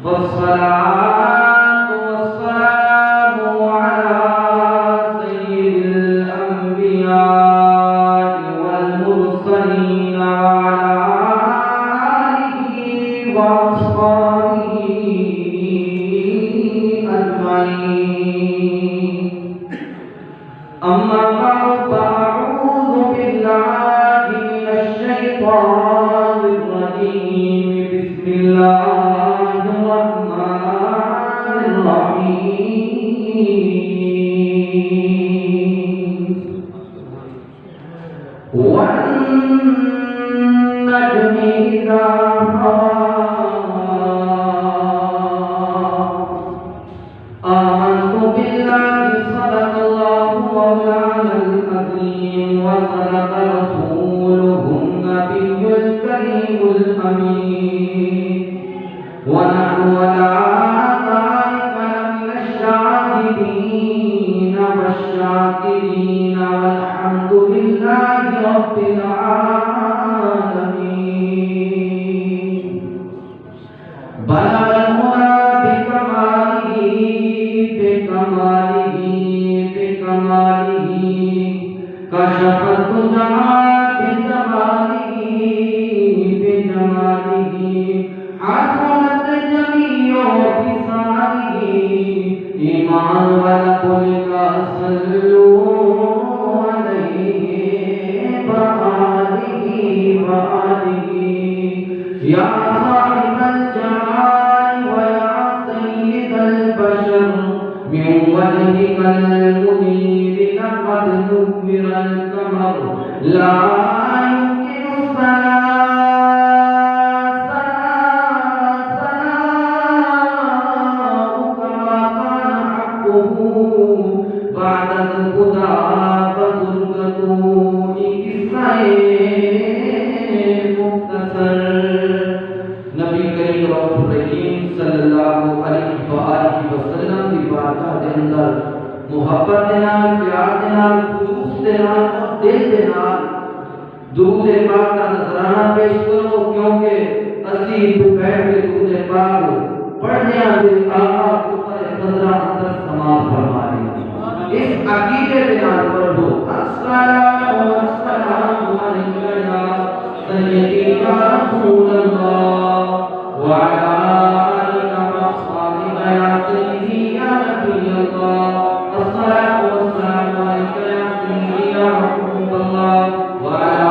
والصلاة والسلام على سيد الأنبياء والمرسلين وعلى آله وأصحابه أجمعين. أما بعد فأعوذ بالله من الشيطان الرجيم. بسم الله الرحمن الرحيم. والنجم إذا هوى آمنت بالله صدق الله مولانا العظيم وصدق رسوله النبي الكريم الأمين ونحن على ذلك من الشاهدين والشاكرين والحمد لله رب العالمين. بلغ المنى بكماله كشف الدجى بجماله حسنت جميع خصاله إيمان ولقلك صلوا عليه وآله يا صاحب الجمال ويا سيد البشر من وجهك المنير لقد نور القمر لا يمكن ثناؤك ما كان حقه بعد الهدى فزرقته إكسائي مختصر. نبی کریم رسول رحیم صلی اللہ علیہ وآلہ وسلم کی بارگاہ دے اندر محبت دے نال پیار دے نال خلوص دے نال اور دل دے نال درود پاک کا نذرانہ پیش کرو کیونکہ اسی دوپہر کے درود پاک پڑھنے والے آقا اوپر خضرا اندر سما فرما دے. اس عقیدے دے نال پڑھو الصلاۃ والسلام علیکہ یا سیدی یا رسول اللہ وعلى آلك وأصحابك يا سيدي يا نبي الله. الصلاة والسلام عليك يا سيدي يا محبوب الله وعلى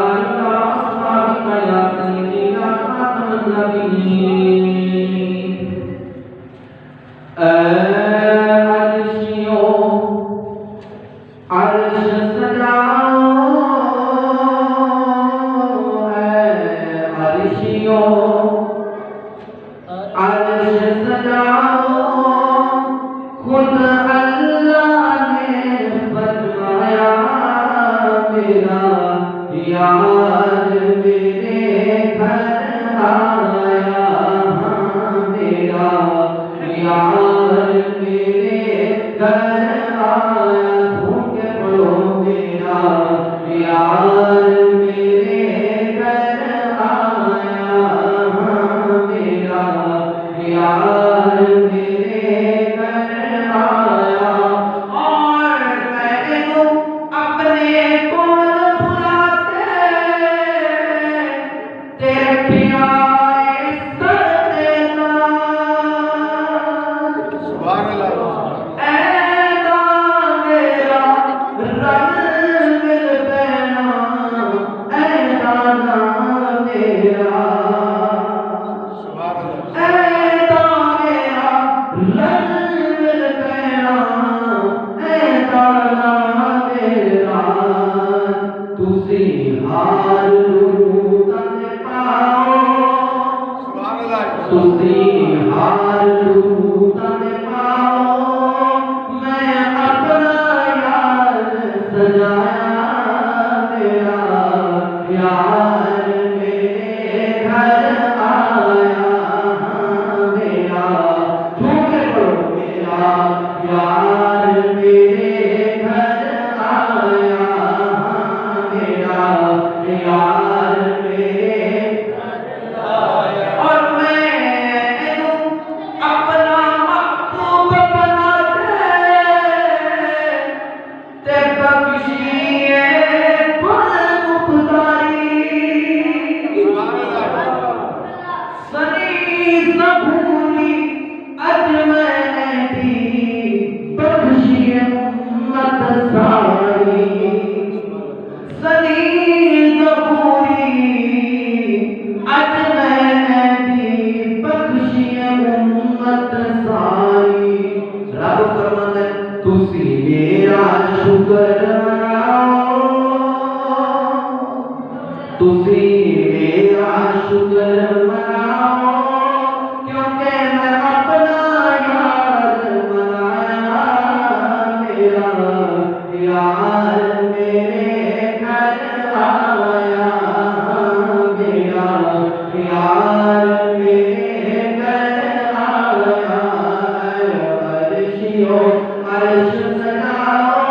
آلك وأصحابك يا سيدي يا خاتم النبيين. عرش سجاؤ عرش سجاؤ خود اللہ نے فرمایا میرا یار میرے گھر آیا میرا یار میرے گھر آیا بھوک پڑو میرا یار میرے گھر آیا میرا یار میرے گھر آیا اور میں کو اپنے کو بلا کے تیرے پیارے سر دینا. سبحان اللہ. اے میرا رنگ مل پینا اے دانا میرا زمین پوری اج میں دی بخشی امت ساری رب فرماتا ہے تسی میرا شکر مناؤ تسی میرا شکر مناؤ کیونکہ میں اپنا یار منایا میرا یار میرے گھر آیا میرا یار میرے گھر آیا عرشیو عرش سجاؤ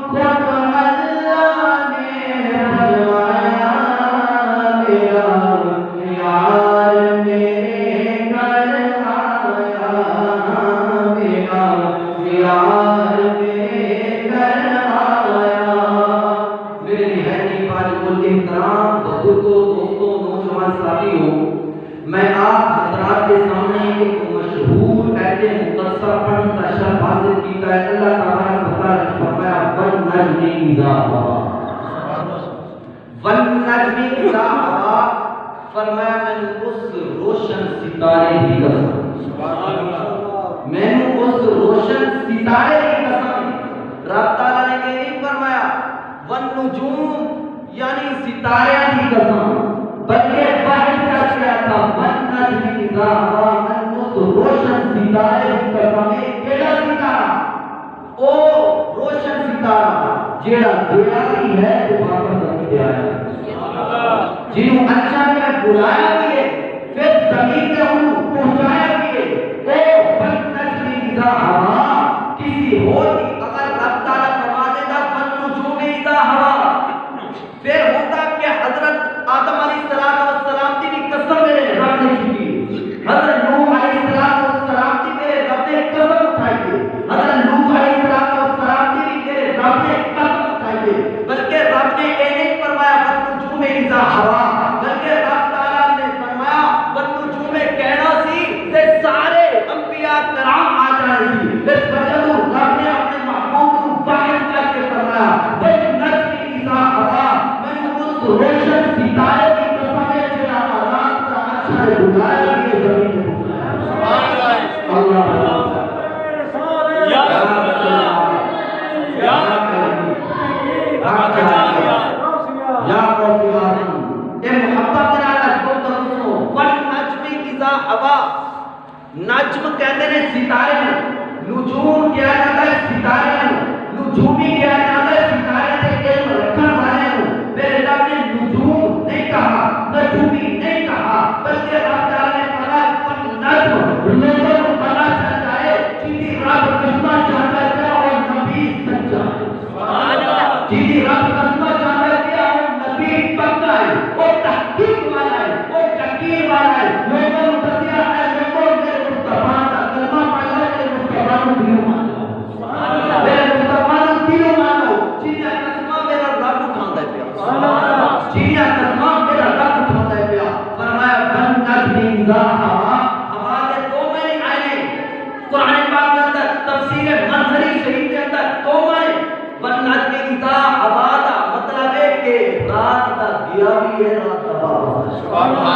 خود اللہ نے فرمایا میرا یار میرے گھر آیا میرا یار میرے گھر آیا میرے نہایت واجب الاحترام بزرگوں دوستوں نوجوان ساتھیوں میں آپ حضرات کے سامنے ایک مشہور ایت مقدسہ پڑھن کا شرف حاصل کیتا ہے اللہ تبارک و تعالی نے فرمایا والنجم اذا ہوا والنجم اذا ہوا فرمایا میں نے اس روشن ستارے کی قسم میں نے اس روشن ستارے کی قسم رب تعالیٰ نے یہ نہیں فرمایا والنجوم یعنی ستارے کی قسم بلکہ واحد کا کیا تھا والنجم اذا ہوا میں اس روشن ستارے کی قسم کیڑا ستارہ او روشن ستارہ جیڑا دیا بھی ہے تو واپس نہیں دیا ہے جنہوں اچھا نے بلایا بھی ہے پھر زمین میں انہوں پہنچایا بھی ہے او والنجم اذا ہوا کسی ہوتی اگر رب تعالیٰ فرما دیتا والنجوم اذا ہوا پھر ہوتا کہ حضرت آدم علیہ السلام کی بھی قسم میرے رب نے کی حضرت نوح علیہ السلام کی میرے رب نے قسم اٹھائی ہے حضرت نوح علیہ السلام کی بھی میرے رب نے قسم اٹھائی ہے بلکہ رب نے یہ نہیں فرمایا والنجوم اذا ہوا بلکہ رب تعالیٰ نے فرمایا والنجوم کہنا سی کہ سارے انبیاء کرام آ جائے گی اس وجہ سے رب نے اپنے محبوب کو واحد کر کے فرمایا والنجم اذا ہوا میں نے اس روشن ستارے کی قسم ہے جڑا رات کا اچھا بلایا بھی زمین میں پہنچایا اللہ یا قوم اے محبت نال بولتا سنو والنجم اذا ہوا نجم کہتے ہیں ستارے نجوم کیا جاتا ہے ستارے نجومی کیا جاتا ہے ستارے کے علم رکھنے والے میرے رب نے نجوم نہیں کہا نجومی نہیں کہا بلکہ رب تعالیٰ نے کہا نجم لوگوں کو پتا چل جائے جیدی رب قسمہ چاہتا ہے اور نبی سچا ہے جیدی رب قسمہ چاہتا ہے اور نبی پکا ہے وہ تحقیق والا ہے وہ یقین والا ہے لوگوں کو دسیا ہے لوگوں کے مصطفیٰ کا کلمہ پڑھا ہے مصطفیٰ کو دلوں مانو میرے مصطفیٰ کو دلوں مانو جیدی قسمہ میرا رب اٹھاتا ہے پیا جیدی قسمہ میرا رب اٹھاتا ہے پیا فرمایا والنجم اذا ہوا ہوا کے دو معنی آئے قرآن پاک کے اندر تفسیر منظری شریف کے اندر دو معنی والنجم اذا ہوا دا مطلب ہے کہ رات کا دیا بھی ہے رات کا بابا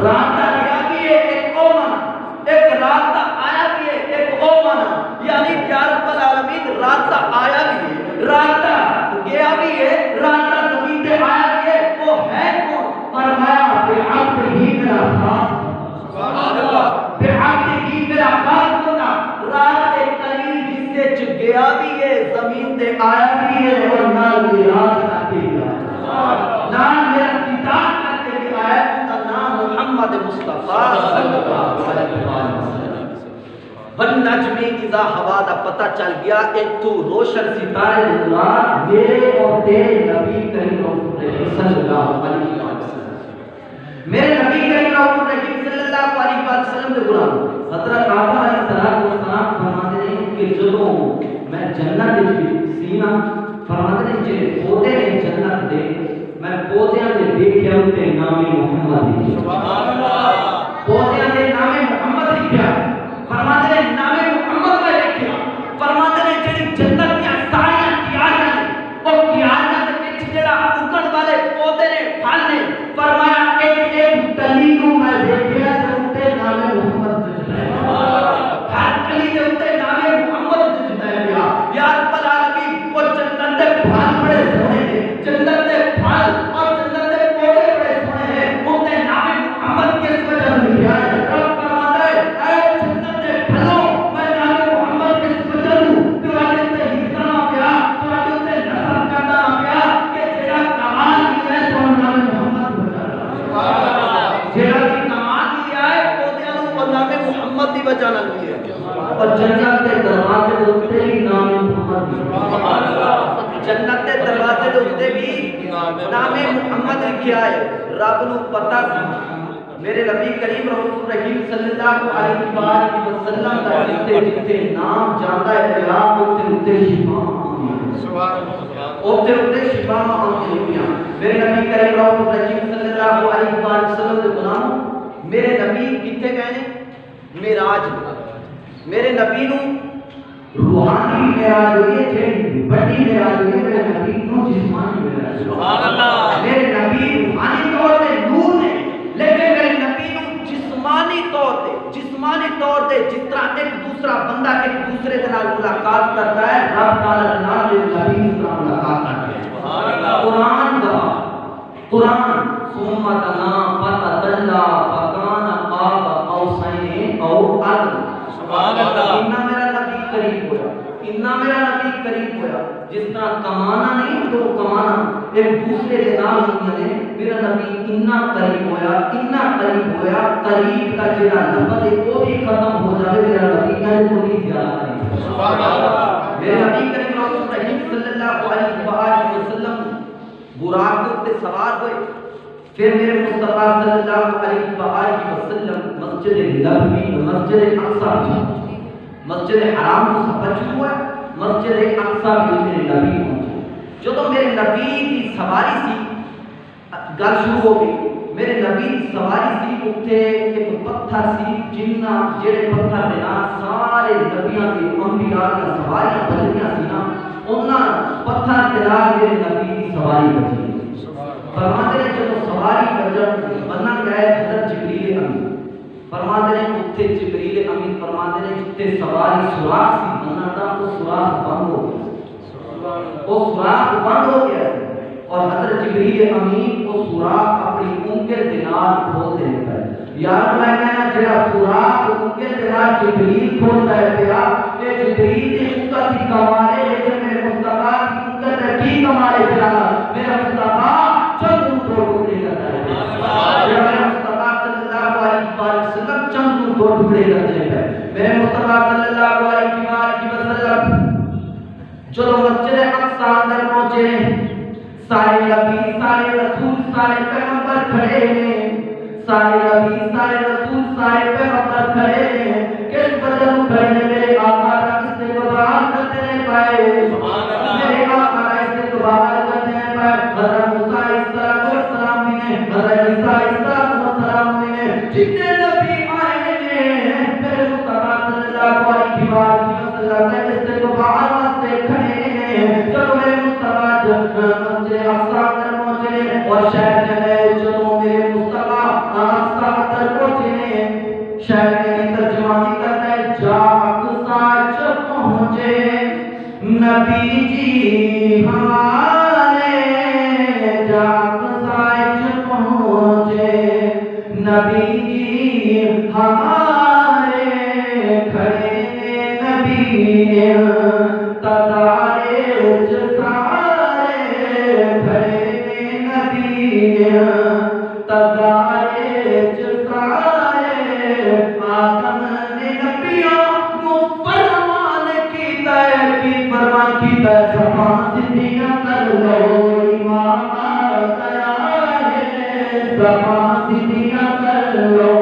رات کا دیا بھی ہے ایک او معنی ایک رات کا آیا بھی ہے ایک او معنی یعنی یا رب العالمین رات کا آیا بھی ہے رات کا گیا بھی ہے رات کا زمین پہ آیا بھی ہے وہ ہے کون فرمایا بعبد ہی میرا خاص بعبد ہی میرا خاص ہونا رات کے قریب جس سے گیا بھی ہے زمین پہ آیا بھی ہے اور نال رات کا دیا نام میرا کتاب کرتے بھی آیا ان کا نام محمد مصطفیٰ صلی اللہ علیہ وسلم والنجم اذا ہوا دا پتہ چل گیا ایک تو روشن ستارے مراد میرے اور تیرے نبی کریم صلی اللہ علیہ وسلم میرے نبی کریم صلی اللہ علیہ وسلم کے قرآن حضرت آدم علیہ السلام فرماتے ہیں کہ جدوں میں جنت وچ سینا فرماتے ہیں جے پودے نے جنت دے میں پودیاں دے دیکھیا تے نام محمد سبحان اللہ پودیاں دے نام محمد لکھیا فرماتے ہیں نام محمد کا لکھیا فرماتے ہیں جڑی جنت کی ساری قیادت او قیادت اور جنت کے دروازے دے اوتے بھی نام محمد سبحان اللہ جنت کے دروازے دے اوتے بھی نام محمد لکھیا ہے رب نو پتہ سی میرے نبی کریم رسول رحیم صلی اللہ علیہ وآلہ وسلم دا جتے جتے نام جاتا ہے پیغام اوتے شفا سبحان اللہ اوتے شفا آندی میرے نبی کریم رسول رحیم صلی اللہ علیہ وآلہ وسلم دے غلام میرے نبی کتے گئے ہیں معراج میرے نبی نو روحانی معراج ہوئی ہے جڑی بڑی معراج ہوئی ہے میرے نبی نو جسمانی معراج سبحان اللہ میرے نبی روحانی طور تے نور نے لیکن میرے نبی نو جسمانی طور تے جس طرح ایک دوسرا بندہ ایک دوسرے دے نال ملاقات کرتا ہے رب تعالی نال نبی اس طرح ملاقات کرتے ہیں سبحان اللہ قرآن ثم دنا فتدلى فكان قاب قوسين او ادنى سبحان اللہ اتنا میرا نبی قریب ہوا اتنا میرا نبی قریب ہوا جس طرح کمانا نہیں تو کمانا ایک دوسرے کے نال ہوندے نے میرا نبی اتنا قریب ہوا قریب کا جڑا لفظ ہے وہ بھی ختم ہو جائے میرا نبی کہے تو نہیں زیادہ قریب سبحان اللہ میرا نبی کریم صلی اللہ علیہ وآلہ وسلم براق تے سوار ہوئے پھر میرے مصطفیٰ صلی اللہ علیہ وآلہ وسلم مسجد نبوی مسجد اقصی مسجد حرام کو سمجھ ہوا مسجد اقصی بھی میرے نبی پہنچے جو میرے نبی کی سواری سی گل شروع ہو گئی میرے نبی کی سواری سی اتنے ایک پتھر سی جنہ جڑے پتھر دے نال سارے نبیاں کے انبیاء کی سواریاں بجدیاں سی نا انہاں پتھر دے نال میرے نبی کی سواری بجی فرماتے ہیں جب سواری بجن بنن گئے حضرت جبریل امین فرماتے ہیں اتنے جبریل امین فرماتے ہیں جتنے سواری سوراخ سی بنن دا وہ سوراخ بند ہو گیا وہ سوراخ بند ہو گیا اور حضرت جبریل امین کو سوراخ اپنی انگل کے نال کھول دینے پہ یار میں کہنا جڑا سوراخ انگل کے نال جبریل کھول رہا ہے پیا یہ جبریل نے انگل کی کمالے لیکن میرے مصطفیٰ کی انگل نے کی کمالے چلا میرا مصطفیٰ چند دو ٹکڑے کرتا ہے میرا مصطفیٰ صلی اللہ علیہ وسلم چند دو ٹکڑے کرتے ہیں میرے مصطفیٰ صلی اللہ علیہ وسلم جو مسجد اقصی اندر پہنچے سارے نبی سارے رسول سارے پیغمبر کھڑے ہیں سارے نبی سارے رسول سارے پیغمبر کھڑے ہیں کس وجہ سے کھڑے میرے آقا کا استقبال کرتے نہیں پائے میرے آقا کا استقبال کرتے نہیں پائے حضرت موسیٰ علیہ السلام بھی نے حضرت عیسیٰ علیہ السلام بھی نے جتنے نبی آئے ہیں میرے مصطفیٰ صلی اللہ علیہ وسلم کے استقبال واسطے کھڑے ہیں چلو میرے مصطفیٰ مسجد اقصی اندر پہنچے اور شہر کے نئے جنوں میرے مصطفیٰ اقصی اندر پہنچے شہر کی ترجمانی کرتا ہے جا اقصی جب پہنچے نبی جی ہمارے جا اقصی جب پہنچے نبی جی ہمارے کھڑے نبی تدارے سارے کھڑے نبی تدارے سارے آدم نے نبیوں کو فرمان کی فرمان کی زبان سدیاں کر لو امام آیا ہے زبان سدیاں کر لو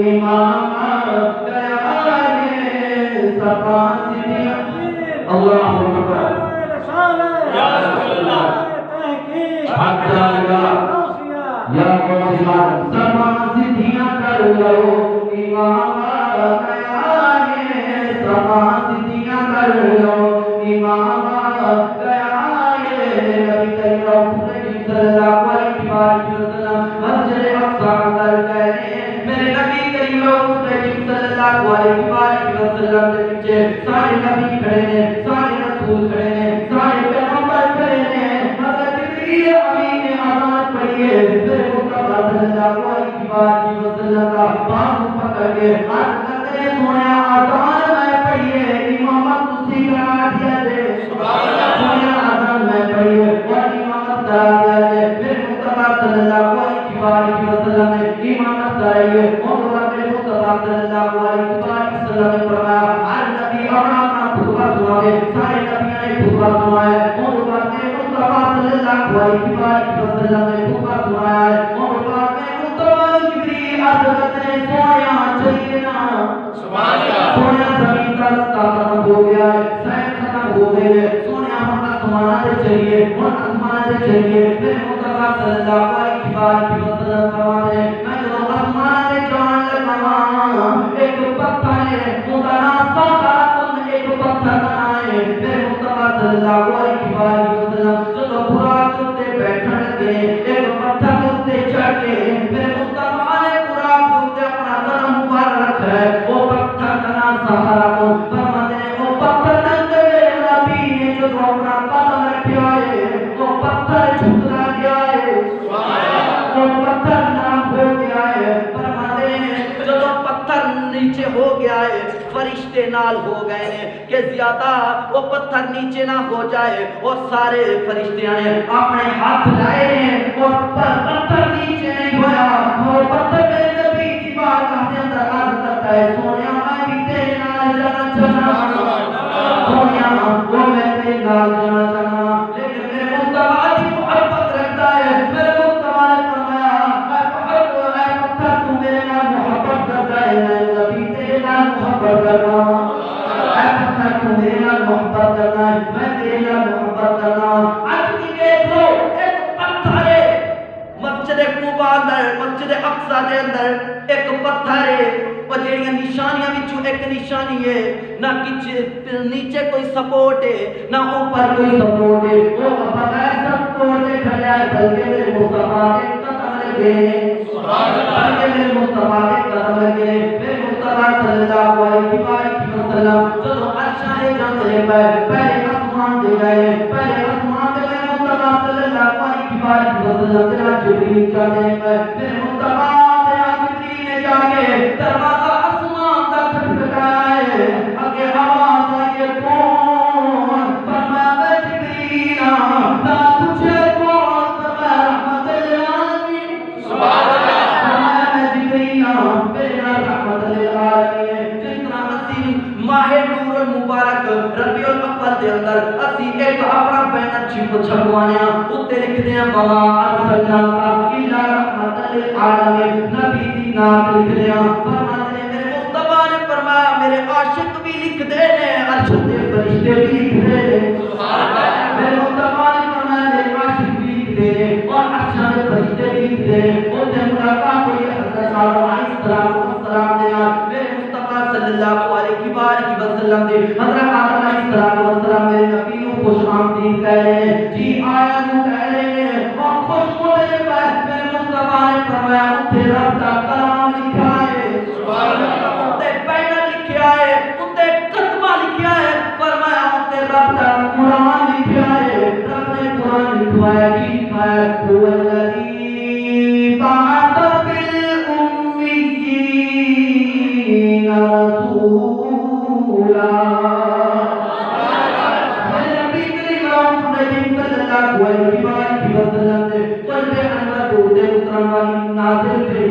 امام آیا ہے زبان سدیاں اللہ اکبر یا رسول اللہ حق یا موسیٰ زبان سدیاں کر لو امام آیا ہے زبان سدیاں کر لو امام آیا ہے نبی کریم صلی اللہ علیہ وسلم مسجد اقصی اندر گئے میرے نبی کریم صلی اللہ علیہ وسلم کے پیچھے سارے نبی کھڑے ہیں سارے رسول کھڑے ہیں سارے پیغمبر کھڑے ہیں حضرت جبریل امین نے آواز پڑھی ہے میرے مصطفیٰ صلی اللہ علیہ وسلم کا بازو پکڑ کے عرض کرتے ہیں سونے آزان میں پڑھی ہے امامت تسی کرا دیا دے سونے آزان میں پڑھی ہے اور امامت کرا دیا دے میرے مصطفیٰ صلی اللہ علیہ وسلم نے امامت کرائی ہے اور میرے مصطفیٰ صلی اللہ علیہ وسلم نے فرمایا علیہ وسلم نے خوب فرمایا ہے اور پاک میں مصطفیٰ جبریل عرض کرتے ہیں سویا چاہیے نا سبحان اللہ سویا زمین کا رستہ ختم ہو گیا ہے سائن ختم ہو گئی ہے سویا ہم آسمانہ چاہیے اور آسمانہ چاہیے پھر مصطفیٰ صلی اللہ علیہ وسلم فرماتے ہیں میں جو آسمانہ جان لگا ایک پتھر ہے مدنا ساخراتن ایک پتھر بنائے پھر مصطفیٰ صلی اللہ علیہ وسلم جو براق اتے بیٹھن لگے ایک پتھر اتے چڑھ کے پھر مصطفیٰ نے براق اتے اپنا قدم مبارک رکھا ہے وہ پتھر بنا ساخراتن فرماتے ہیں وہ پتھر نکتے میرے نبی نے جو اپنا قدم رکھا ہے وہ پتھر جھکلا گیا ہے وہ پتھر نام ہو گیا ہے فرماتے ہیں جو پتھر نیچے ہو گیا ہے فرشتے نال ہو گئے ہیں کہ زیادہ وہ پتھر نیچے نہ ہو جائے اور سارے فرشتے نے اپنے ہاتھ لائے ہیں اور پتھر نیچے نہیں ہویا اور پتھر میرے نبی کی بات کے اندر عرض کرتا ہے سونیا میں بھی تیرے نال جانا چاہنا سونیا وہ میں تیرے نال جانا چاہنا لیکن میرے مصطفیٰ کی محبت رکھتا ہے میرے مصطفیٰ نے فرمایا اے پتھر تو میرے نال محبت کرتا ہے میں نبی تیرے نال محبت کرنا اے پتھر تو میرے نال محبت کرنا ہے میں تیرے نال محبت کرنا آج کی دیکھ لو ایک پتھر ہے مسجد قباء اندر مسجد اقصی دے اندر ایک پتھر ہے وہ جڑیاں نشانیاں وچوں ایک نشانی ہے نہ نیچے کوئی سپورٹ ہے نہ اوپر کوئی سپورٹ ہے وہ بغیر سپورٹ کے کھڑا ہے بلکہ میرے مصطفیٰ کے قدم لگے سبحان اللہ بلکہ میرے مصطفیٰ کے قدم لگے میرے مصطفیٰ صلی اللہ علیہ وسلم جو عرش جنت ہے پہلے آسمان دے گئے پہلے آسمان دے گئے مصطفیٰ صلی اللہ علیہ وسلم جناب جبریل چڑھے میرے مصطفیٰ جا کے دروازہ آسمان تک کھٹکھٹایا ہے اگے آواز آئی کون فرمایا میں جبریل نہ پوچھے کون فرمایا رحمت للعالمین سبحان اللہ فرمایا میں جبریل میرے نام رحمت للعالمین جس طرح اسی ماہ نور المبارک ربیع الاول دے اندر اسی ایک اپنا بینر چھپوانے اتنے لکھتے ہیں وما ارسلناک الا رحمت للعالمین نبی نام لکھ دیا فرماتے ہیں میرے مصطفیٰ نے فرمایا میرے عاشق بھی لکھ دے نے عرش کے فرشتے بھی لکھ دے نے سبحان اللہ میرے مصطفیٰ نے فرمایا میرے عاشق بھی لکھ دے نے اور عرش کے فرشتے بھی لکھ دے نے اور جب ملاقات ہوئی حضرت آدم علیہ السلام نے میرے مصطفیٰ صلی اللہ علیہ وسلم نے حضرت آدم علیہ السلام میرے نبی کو خوش آمدید کہہ رہے ہیں جی آیا نو کہہ رہے ہیں اور خوش ہونے پر میرے مصطفیٰ نے فرمایا اتنے رب کا کلام لکھا ہے سبحان اللہ اتنے بینر لکھا ہے اتنے کتبہ لکھا ہے فرمایا اتنے رب کا قرآن لکھا ہے رب نے قرآن لکھا ہے کی لکھا ہے هو الذی بعث بالأمیین رسولا میرے نبی کریم صلی اللہ علیہ وسلم نے قلب انور کو دے اتران والی نازل کی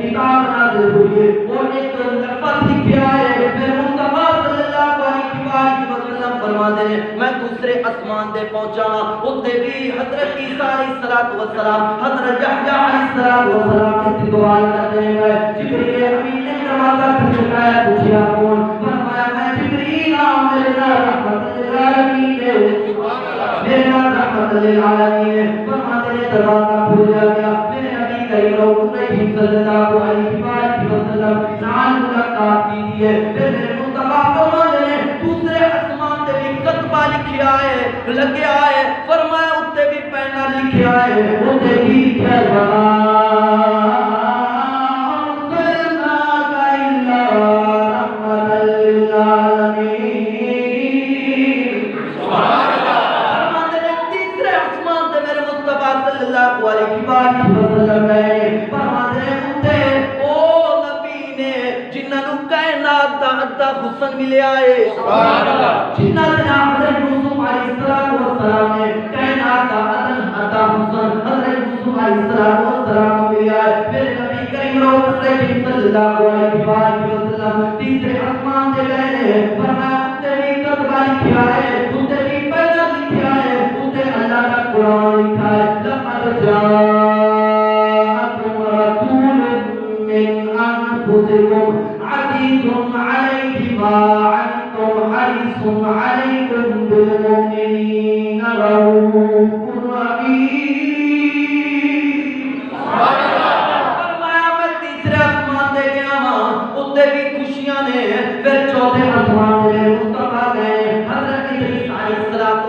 کتاب نازل ہوئی ہے اور ایک لفظ لکھا ہے میرے مصطفیٰ صلی اللہ علیہ وسلم فرماتے ہیں میں دوسرے آسمان دے پہنچا اتنے بھی حضرت عیسیٰ علیہ السلام حضرت یحییٰ علیہ السلام استقبال کرتے ہیں جبریل امین نے دروازہ کھٹکھٹایا پوچھا کون فرمایا میں جبریل میرے نام رحمت للعالمین میرے نام رحمت للعالمین فرماتے ہیں دروازہ کھل گیا میرے نبی کریم صلی اللہ علیہ وسلم نال ملاقات کی ہے پھر میرے مصطفیٰ فرماتے ہیں دوسرے آسمان تے بھی کتبہ لکھیا ہے لگیا ہے فرمایا اتنے بھی پینر لکھیا ہے اتنے بھی لکھیا ہے حسن ملیا ہے سبحان اللہ جنہ نے حضرت یوسف علیہ السلام نے کائنات کا عطا حسن حضرت یوسف علیہ السلام ملیا ہے پھر نبی کریم صلی اللہ علیہ وسلم تیسرے آسمان سے گئے فرمایا اتنے بھی کتبہ لکھا ہے اتنے بھی پیغام لکھا ہے اتنے اللہ کا قرآن لکھا ہے لقد جاءکم رسول من انفسکم عزیز علیہ ما عنتم حریص علیکم بالمؤمنین رؤوف رحیم. فرمایا میں تیسرے آسمان دے گیا ہاں اتنے بھی خوشیاں نے. پھر چوتھے آسمان دے مصطفیٰ گئے حضرت ادریس علیہ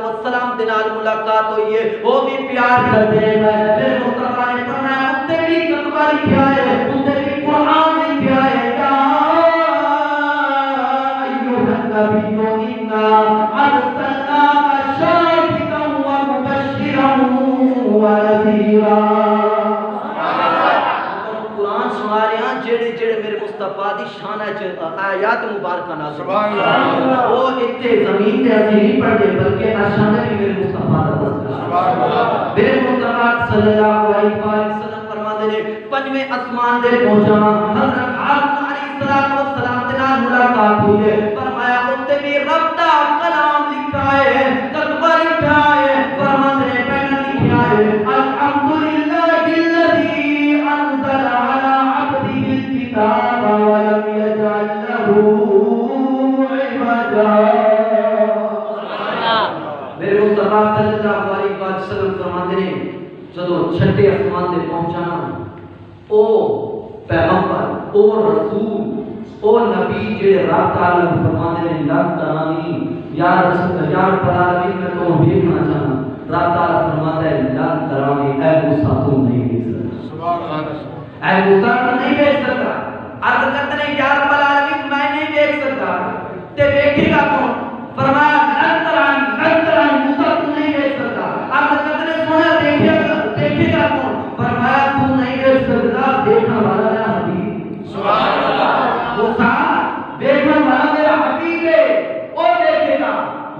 السلام دے نال ملاقات ہوئی ہے وہ بھی پیار کرتے ہیں. پھر مصطفیٰ نے فرمایا اتنے بھی کتبہ لکھا ہے اتنے بھی قرآن لکھا ہے یا ایھا النبی انا ارسلناک شاہدا ومبشرا ونذیرا. قرآن سنا رہے ہیں جڑے جڑے میرے مصطفیٰ دی شان ہے آیات مبارکہ نازل سبحان اللہ وہ اتنے زمین تے اسی نہیں پڑھتے بلکہ ارشان بھی میرے مصطفیٰ دا تذکرہ سبحان اللہ. میرے مصطفیٰ صلی اللہ علیہ وسلم فرماتے ہیں پنجویں آسمان دے پہنچا حضرت آدم علیہ السلام دے نال ملاقات ہوئی ہے. فرمایا اتنے بھی رب دا کلام لکھا ہے کتبہ لکھا ہے. فرماتے ہیں پہلا لکھا ہے الحمدللہ الذی انزل علی عبدہ الکتاب ولم یجعل لہ عوجا. میرے مصطفیٰ صلی اللہ علیہ وسلم فرماتے ہیں جدو چھٹے آسمان دے پہنچانا او پیغمبر او رسول او نبی جڑے رب تعالی فرماتے ہیں لن ترانی یا رسول یا رب العالمین میں تو دیکھنا چاہنا. رب تعالی فرماتا ہے لن ترانی اے موسیٰ تم نہیں دیکھ سکتا. سبحان اللہ. اے موسیٰ تم نہیں دیکھ سکتا. عرض کرتے ہیں یا رب العالمین میں نہیں دیکھ سکتا تے دیکھے گا کون. فرمایا لن ترانی موسیٰ تم نہیں دیکھ سکتا. عرض کرتے ہیں سونا دیکھے گا کون. فرمایا تم نہیں دیکھ سکتا دیکھنا والا میرا حبیب. سبحان اللہ. موسیٰ دیکھنا والا میرا حبیب ہے وہ دیکھے گا.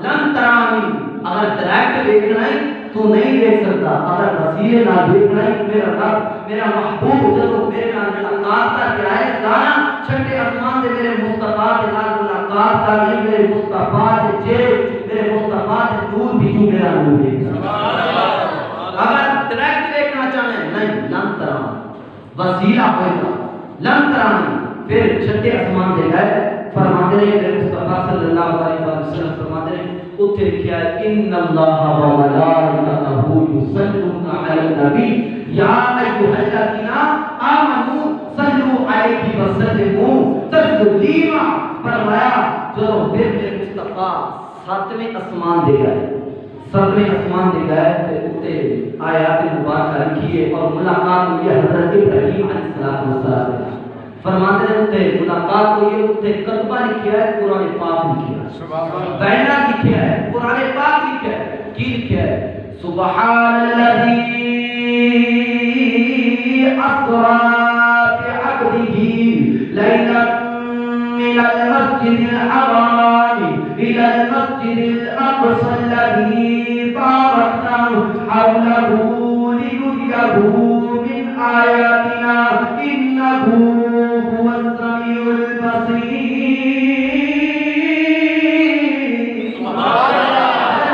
لن ترانی اگر ڈائریکٹ دیکھنا ہے تو نہیں دیکھ سکتا. اگر وسیلے نہ دیکھنا ہے میرا رب میرا محبوب جب میرے نال ملاقات کر کے آئے گانا چھٹے آسمان سے میرے مصطفیٰ کے نال ملاقات کر نہیں میرے مصطفیٰ کے جیب میرے مصطفیٰ کے نور بھی جو میرا نور دیکھ سکتا. اگر ڈائریکٹ دیکھنا چاہنے نہیں لن ترانی وسیلہ ہوئے گا لن ترانی. پھر چھٹے آسمان دے گئے فرماتے ہیں میرے مصطفیٰ صلی اللہ علیہ وسلم فرماتے ہیں اتنے لکھا ہے ان اللہ وملائکتہ یصلون علی النبی یا ایھا الذین آمنوا صلوا علیہ وسلموا تسلیما. فرمایا جو پھر میرے مصطفیٰ ساتویں آسمان دے گئے ساتویں آسمان دے گئے تے آیات مبارکہ لکھی ہے اور ملاقات ہوئی ہے حضرت ابراہیم علیہ السلام. فرماتے ہیں اتنے ملاقات ہوئی ہے اتنے کتبہ لکھا ہے قرآن پاک لکھا ہے بیانات لکھا ہے قرآن پاک لکھا ہے کی لکھا ہے سبحان الذی اسرا بعبدہ لیلا من المسجد الحرام الى المسجد الاقصى الذي باركنا حوله لنريه من آياتنا إنه هو السميع البصير.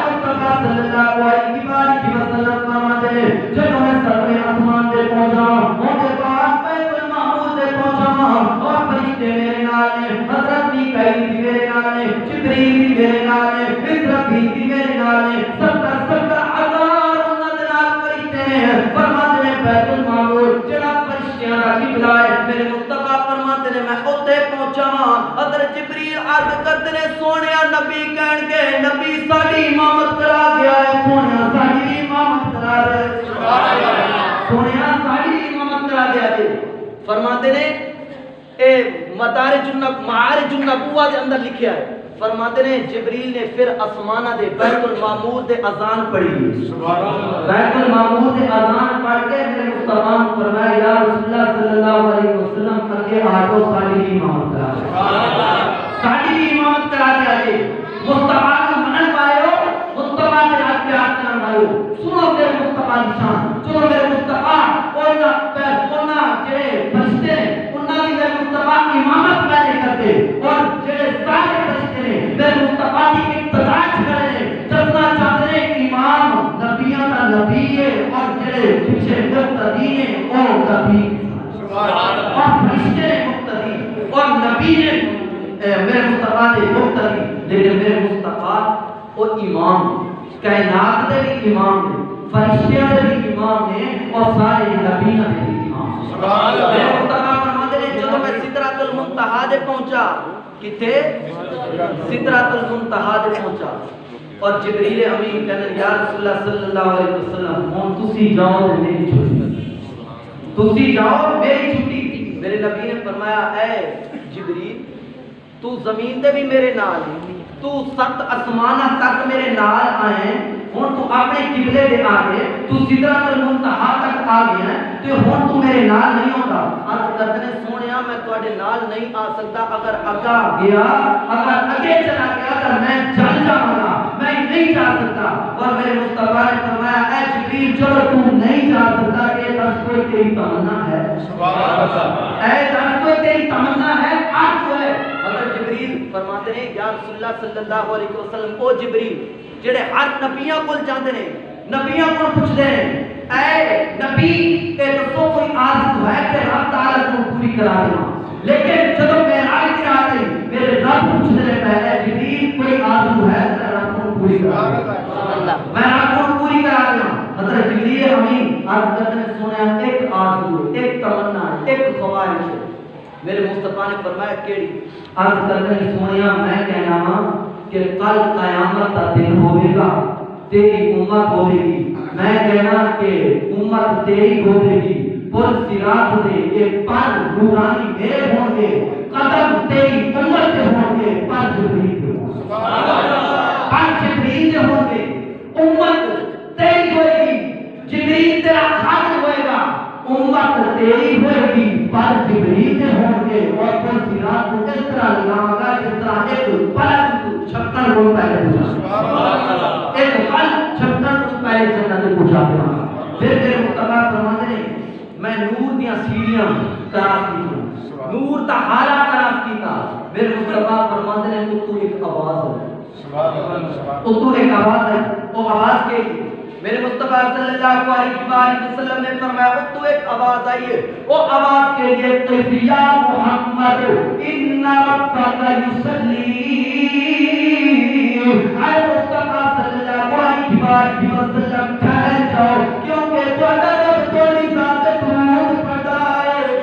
مصطفیٰ صلی اللہ علیہ وسلم فرماتے ہیں جب میں ساتویں آسمان دے پہنچا موقع بعد بیت المعمور دے پہنچا اور فرشتے میرے نال نے حضرت میکائیل بھی میرے نال نے جبریل بھی میرے نال نے اسرافیل بھی میرے نال نے 70,000 انہاں دے نال فرشتے نے. فرماتے ہیں بیت المعمور جڑا فرشتیاں دا قبلہ ہے میرے مصطفیٰ فرماتے ہیں میں اوتے پہنچا ہاں حضرت جبریل عرض کرتے ہیں سونیا نبی کہن کے نبی ساڈی امامت کرا گیا ہے. سونیا ساڈی امامت کرا دے سونیا ساڈی امامت کرا دیا جی. فرماتے ہیں اے معارج النبوہ دے اندر لکھیا ہے. فرماتے ہیں جبریل نے پھر آسمانہ دے بیت المعمور دے اذان پڑھی. سبحان اللہ. بیت المعمور دے اذان پڑھ کے میرے مصطفیٰ فرمایا یا رسول اللہ صلی اللہ علیہ وسلم کرے آجو ساڈی امامت کرا دے. سبحان اللہ. ساڈی امامت کرا دیا جی. مصطفیٰ کو منن والے ہو مصطفیٰ کے ہاتھ پہ ہاتھ کرن والے ہو سنو میرے مصطفیٰ کی شان. چلو میرے مصطفیٰ اونا جڑے فرشتے ہیں انہاں دی میرے مصطفیٰ امامت پہلے کرتے اور جڑے سارے فرشتے نے میرے مصطفیٰ کی اقتداء کرے. چلنا چاہتے ہیں امام نبیوں کا نبی نبی ہے اور جڑے پیچھے مقتدی ہیں اور نبی اور فرشتے مقتدی اور نبی نے میرے مصطفیٰ دے مقتدی لیکن میرے مصطفیٰ وہ امام کائنات دے بھی امام نے فرشتیاں دے بھی امام نے اور سارے نبیوں دے بھی امام میرے مصطفیٰ فرماتے ہیں جب میں سدرۃ المنتہا دے پہنچا کتے سدرۃ المنتہا دے پہنچا اور جبریل امین کہنے یا رسول اللہ صلی اللہ علیہ وسلم ہن تسی جاؤ میری چھٹی تسی جاؤ میری چھٹی میرے نبی نے فرمایا اے جبریل تو زمین دے بھی میرے نال تو سات آسماناں تک میرے نال آئے ہن تو اپنے قبلے دے آگے تو سدرۃ المنتہا تک آ گیا ہے تے ہن تو میرے نال نہیں ہوتا عرض کرتے نے سونیا میں تواڈے نال نہیں آ سکتا اگر اگا گیا اگر اگے چلا گیا تو میں جل جاواں گا میں نہیں جا سکتا اور میرے مصطفیٰ نے فرمایا اے جبریل چلو تو نہیں جا سکتا کہ دس کوئی تیری تمنا ہے سبحان اللہ اے دس کوئی تیری تمنا ہے آج جو ہے حضرت جبریل فرماتے ہیں یا رسول اللہ صلی اللہ علیہ وسلم او جبریل جڑے ہر نبیوں کول جاندے نے نبیوں کول پوچھدے نے اے نبی اے دسو کوئی آرزو ہے کہ رب تعالی کو پوری کرا دے لیکن جب معراج کی رات آئی میرے رب پوچھنے نے پہلے جبریل کوئی آرزو ہے میں رب کو پوری کرا دوں میں رب کو پوری کرا دوں حضرت جبریل امین عرض کرتے نے سنیا ایک آرزو ایک تمنا ایک خواہش میرے مصطفیٰ نے فرمایا کیڑی عرض کرتے نے سنیا میں کہنا ہوں کہ کل قیامت کا دن ہوئے گا تیری امت ہوئے گی میں کہنا کہ امت تیری ہوئے گی پر صراط دے یہ پر نورانی میرے ہوں گے قدم تیری امت کے ہوں گے پر جبریل کے سبحان اللہ پر جبریل کے ہوں گے امت تیری ہوئے گی جبریل تیرا خادم ہوئے گا امت تیری ہوئے گی پر جبریل کے ہوں گے اور پر صراط کو اس طرح لگاؤں گا جس طرح ایک پلک چھپن کو پہلے پوچھا ایک پلک چھپن کو پہلے جنت کو پوچھا پھر میرے مصطفیٰ فرماتے ہیں میں نور دیا سیڑھیاں تراش کی نور تا حالہ تراش کی تھا میرے مصطفیٰ فرماتے ہیں تو ایک آواز ہے تو ایک آواز ہے وہ آواز کے میرے مصطفیٰ صلی اللہ علیہ وسلم نے فرمایا تو ایک آواز آئی ہے وہ آواز کے لیے قیفیہ محمد ان ربک یصلی اے مصطفیٰ صلی اللہ علیہ وسلم ٹھہر جاؤ کیونکہ تہاڈا رب تھوڑی ذات درود پڑھتا ہے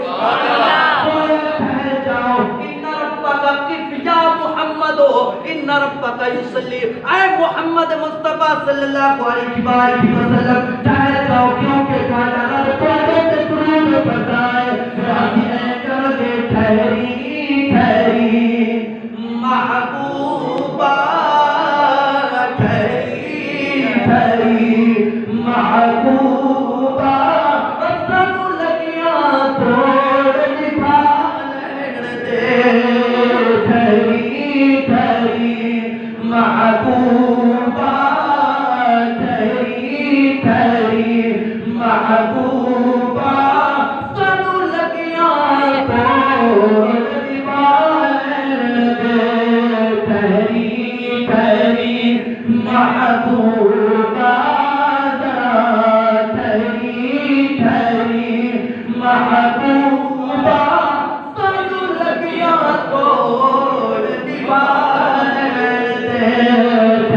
ٹھہر جاؤ ان ربک قیفیہ محمد ان ربک یصلی اے محمد مصطفیٰ صلی اللہ علیہ وسلم ٹھہر جاؤ کیونکہ تہاڈا رب تھوڑے درود پڑھتا ہے راضی ہے کر دے ٹھہری ٹھہری محبوبہ ٹھہری ٹھہری محبوبہ سب لگیاں توڑ نبھا لین دے ٹھہری ٹھہری محبوبہ ٹھہری ٹھہری محبوبہ سب لگیاں توڑ نبھا لین دے ٹھہری ٹھہری محبوبہ ٹھہری ٹھہری محبوبہ سب لگیاں توڑ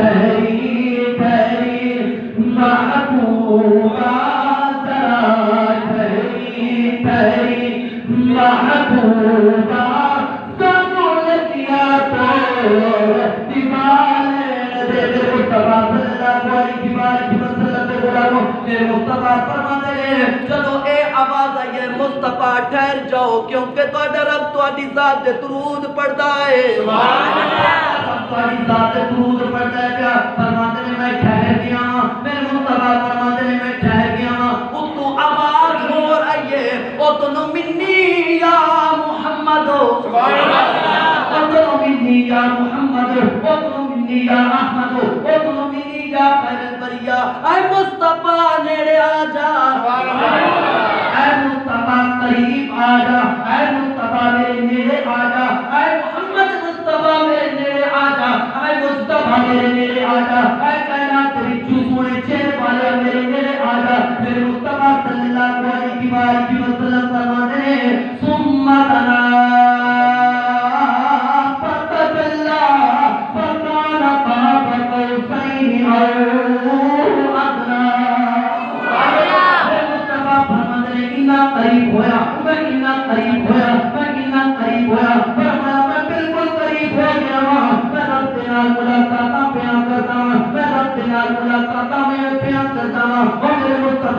نبھا لین دے ٹھہری ٹھہری محبوبہ ٹھہری ٹھہری محبوبہ سب لگیاں توڑ نبھا میرے مصطفیٰ فرماتے ہیں چلو اے آواز آئی ہے مصطفیٰ ٹھہر جاؤ کیونکہ تہاڈا رب تہاڈی ذات تے درود پڑھدا ہے سبحان اللہ تہاڈی ذات تے درود پڑھدا ہے کیا فرماتے ہیں میں ٹھہر گیا میرے مصطفیٰ فرماتے ہیں میں ٹھہر گیا او تو آواز ہو رہی ہے او تو منی یا محمد سبحان اللہ او تو منی یا محمد او تو منی یا احمد او تو منی یا خیر البریہ اے مصطفیٰ نیڑے آ جا اے مصطفیٰ قریب آ جا اے مصطفیٰ میرے نیڑے آ جا اے محمد مصطفیٰ میرے نیڑے آ جا اے مصطفیٰ میرے نیڑے آ جا اے کائنات وچوں سونے چہرے والے میرے نیڑے آ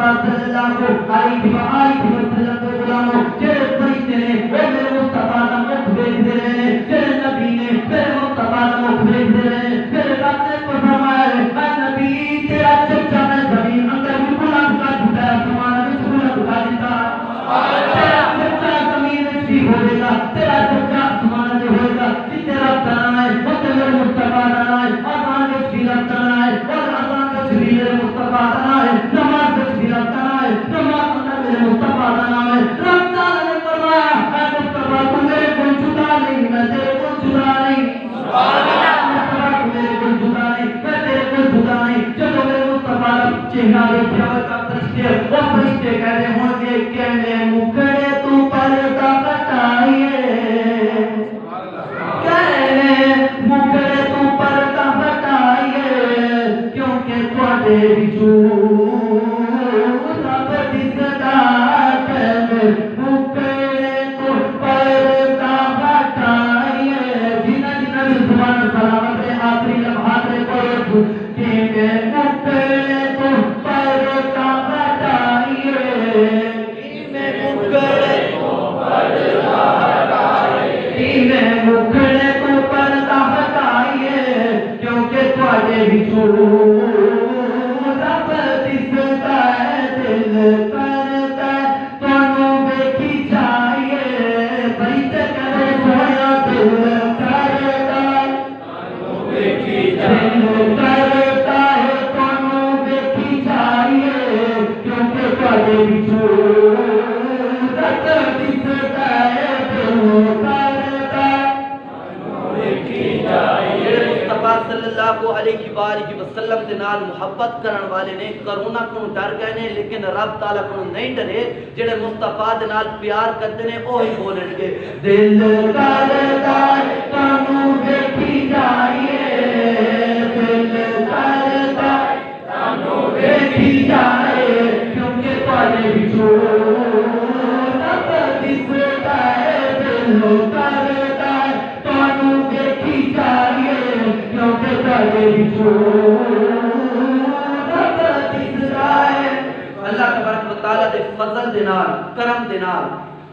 مصطفیٰ صلی اللہ علیہ وآلہ وسلم کے غلاموں جڑے فرشتے نے وہ میرے مصطفیٰ کا مکھ دیکھتے رہے، جڑے نبی نے میرے مصطفیٰ کا مکھ دیکھتے رہے، میرے رب نے فرمایا اے نبی تیرا چچا میں زمین اندر بالکل کا جھوٹا آسمان میں جھوٹا دکھا دیتا، تیرا چچا زمین میں بھی ہوئے گا، تیرا چچا آسمان میں ہوئے گا، تیرا تنا ہے وہ میرے مصطفیٰ تنا ہے، آسمان میں بھی تنا ہے اور آسمان میں بھی میرے مصطفیٰ تنا ہے، نماز میں بھی تنا ہے، نماز میں میرے مصطفیٰ تنا ہے۔ رب تعالیٰ نے فرمایا اے مصطفیٰ تو میرے کو جدا نہیں، میں تیرے کو جدا نہیں، مصطفیٰ تو میرے کو جدا نہیں، میں تیرے کو جدا نہیں۔ جب میرے مصطفیٰ کا چہرہ دیکھا ہوگا فرشتے وہ فرشتے کہتے ہوں گے کہ میں مکھڑے تو پردہ ہٹائیے، مکھڑے تو پردہ ہٹائیے، کیونکہ تواڈے وچوں رب دسدا ہے، مکھڑے تو پردہ ہٹائیے۔ جنہ جنہ بھی زبان سلامت ہے آخری لمحات میں پڑھو کہ میں مکھڑے تو پردہ ہٹائیے، میں مکھڑے تو پردہ ہٹائیے، میں مکھڑے تو پردہ ہٹائیے، کیونکہ تواڈے وچوں رب دسدا ہے، دل کردا تانوں ویکھی جائیے، فرشتے کہندے سونیا دل کردا تانوں ویکھی جائیے، دل کردا ہے تانوں ویکھی جائیے، کیونکہ تواڈے وچوں رب دسدا ہے، دل کردا تانوں ویکھی جائیے۔ مصطفیٰ صلی اللہ علیہ وآلہ وسلم دے نال محبت کرن والے نے کرونا کو ڈر گئے نے، لیکن رب تعالیٰ کو نہیں ڈرے۔ جڑے مصطفیٰ دے نال پیار کرتے نے وہی بولن گے دل کردا تانوں ویکھی جائیے، دل کردا تانوں ویکھی جائیے، کیونکہ تواڈے وچوں رب دسدا ہے، دل کردا تانوں ویکھی جائیے، کیونکہ تواڈے وچوں رب دسدا ہے۔ اللہ تبارک و تعالیٰ دے فضل دے نال کرم دے نال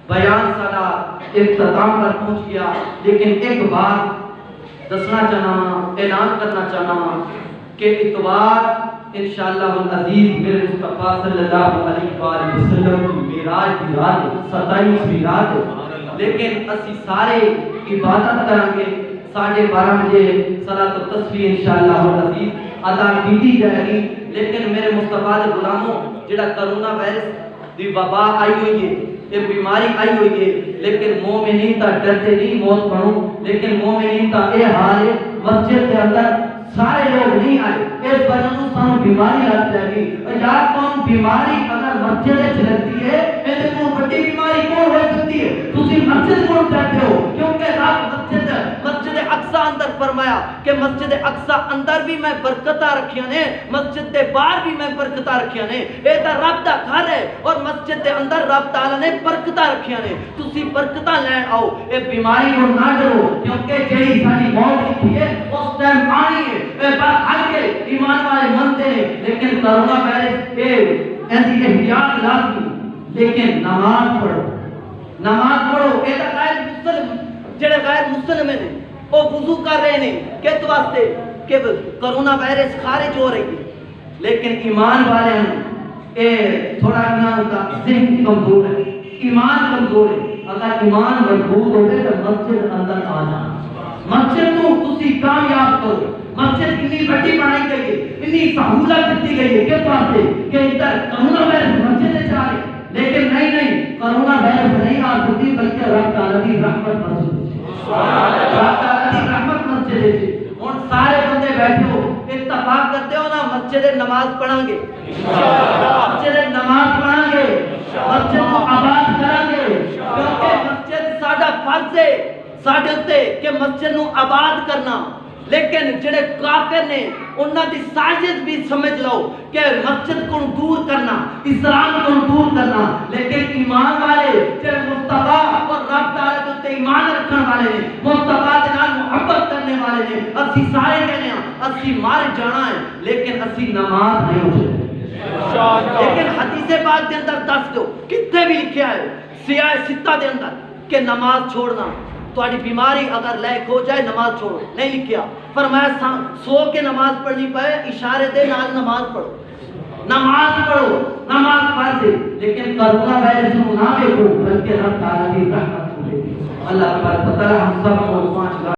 بیان سارا اختتام پر پہنچ گیا، لیکن ایک بات دسنا چاہنا ہوں، اعلان کرنا چاہنا ہوں کہ اتوار انشاءاللہ العزیز میرے مصطفیٰ صلی اللہ علیہ وآلہ وسلم کی معراج کی رات 27ویں رات ہے، لیکن اسی سارے عبادت کریں گے 12:30 بجے صلاۃ التسبیح انشاءاللہ العزیز ادا کی جائے گی۔ لیکن میرے مصطفیٰ دے غلاموں جڑا کرونا وائرس دی وبا آئی ہوئی ہے، یہ بیماری آئی ہوئی ہے، لیکن مومنین تا ڈرتے نہیں موت پڑھو، لیکن مومنین تا اے حال ہے مسجد کے اندر سارے لوگ نہیں آئے، اس وجہ سے سانو بیماری لگ جائے گی۔ اور یار کون بیماری اگر مسجد وچ لگتی ہے ایسے کو بڑی بیماری کون ہو سکتی ہے؟ تسی مسجد کو ڈرتے ہو، کیونکہ رب مسجد اقصی اندر فرمایا کہ مسجد اقصی اندر بھی میں برکتاں رکھیاں نے، مسجد دے باہر بھی میں برکتاں رکھیاں نے، اے تے رب دا گھر ہے اور مسجد دے اندر رب تعالی نے برکتاں رکھیاں نے، تسی برکتاں لین آؤ، اے بیماری کو نہ ڈرو، کیونکہ جیڑی ساری موت لکھی ہے اس ٹائم آنی ہے۔ اے ہر کے ایمان والے منتے ہیں، لیکن کرونا وائرس اے ایسی احتیاط لازمی، لیکن نماز پڑھو، نماز پڑھو۔ اے تے غیر مسلم جڑے غیر مسلم ہیں وہ وضو کر رہے ہیں کس واسطے کہ کرونا وائرس خارج ہو رہی ہے، لیکن ایمان والے ہیں اے تھوڑا کا ذہن کمزور ہے، ایمان کمزور ہے۔ اگر ایمان مضبوط ہوتے تو مسجد اندر آ جانا، مسجد کو تسی کامیاب کرو۔ مسجد اتنی بڑی بنائی گئی ہے، اتنی سہولت دی گئی ہے کس واسطے کہ ادھر کرونا وائرس مسجد سے جا رہے، لیکن نہیں کرونا وائرس نہیں آ سکتی، بلکہ رب تعالیٰ کی رحمت مسجد رحمت مسجد ہے۔ اور سارے بندے بیٹھے ہو اتفاق کرتے ہو نا مسجد نماز پڑھیں گے، مسجد نماز پڑھیں گے، مسجد کو آباد کریں گے، کیونکہ مسجد ساڈا فرض ہے ساڈے تے کہ مسجد نو آباد کرنا۔ لیکن جڑے کافر نے انہاں دی سازش بھی سمجھ لو کہ مسجد کو دور کرنا، اسلام کو دور کرنا، لیکن ایمان والے جڑے مصطفیٰ اور رب تعالیٰ تے ایمان رکھن والے نے، مصطفیٰ دے نال محبت کرنے والے نے، اسی سارے کہنے ہیں اسی مار جانا ہے لیکن اسی نماز نہیں ہو سکتے۔ لیکن حدیث پاک دے اندر دس دو کتنے بھی لکھے آئے سیاہ ستہ دے اندر کہ نماز چھوڑنا تھوڑی بیماری اگر لائق ہو جائے نماز چھوڑو نہیں لکھیا فرمایا سو کے نماز پڑھنی پائے اشارے دے نال نماز پڑھو نماز پڑھ دے لیکن کرونا وائرس نہ دیکھو بلکہ رب تعالی کی رحمت کو دے اللہ تبارک و تعالی ہم سب کو 5